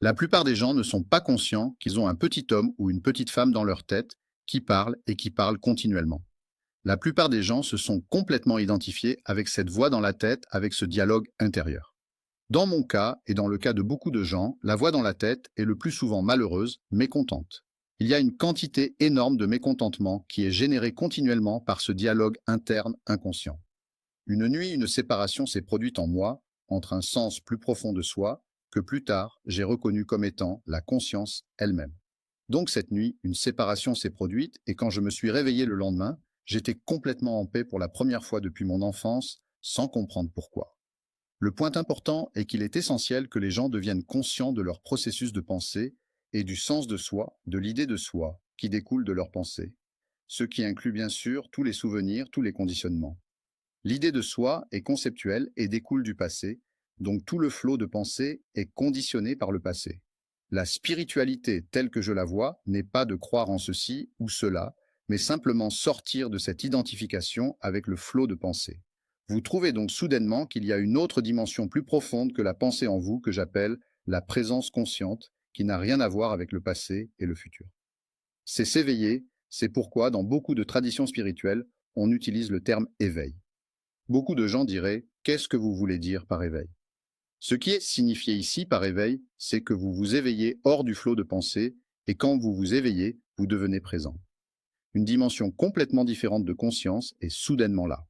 La plupart des gens ne sont pas conscients qu'ils ont un petit homme ou une petite femme dans leur tête qui parle et qui parle continuellement. La plupart des gens se sont complètement identifiés avec cette voix dans la tête, avec ce dialogue intérieur. Dans mon cas, et dans le cas de beaucoup de gens, la voix dans la tête est le plus souvent malheureuse, mécontente. Il y a une quantité énorme de mécontentement qui est générée continuellement par ce dialogue interne inconscient. Une nuit, une séparation s'est produite en moi, entre un sens plus profond de soi, que plus tard j'ai reconnu comme étant la conscience elle-même. Donc cette nuit, une séparation s'est produite et quand je me suis réveillé le lendemain, j'étais complètement en paix pour la première fois depuis mon enfance, sans comprendre pourquoi. Le point important est qu'il est essentiel que les gens deviennent conscients de leur processus de pensée et du sens de soi, de l'idée de soi, qui découle de leur pensée, ce qui inclut bien sûr tous les souvenirs, tous les conditionnements. L'idée de soi est conceptuelle et découle du passé, donc tout le flot de pensée est conditionné par le passé. La spiritualité telle que je la vois n'est pas de croire en ceci ou cela, mais simplement sortir de cette identification avec le flot de pensée. Vous trouvez donc soudainement qu'il y a une autre dimension plus profonde que la pensée en vous que j'appelle la présence consciente, qui n'a rien à voir avec le passé et le futur. C'est s'éveiller, c'est pourquoi dans beaucoup de traditions spirituelles, on utilise le terme éveil. Beaucoup de gens diraient: qu'est-ce que vous voulez dire par éveil? Ce qui est signifié ici par éveil, c'est que vous vous éveillez hors du flot de pensée, et quand vous vous éveillez, vous devenez présent. Une dimension complètement différente de conscience est soudainement là.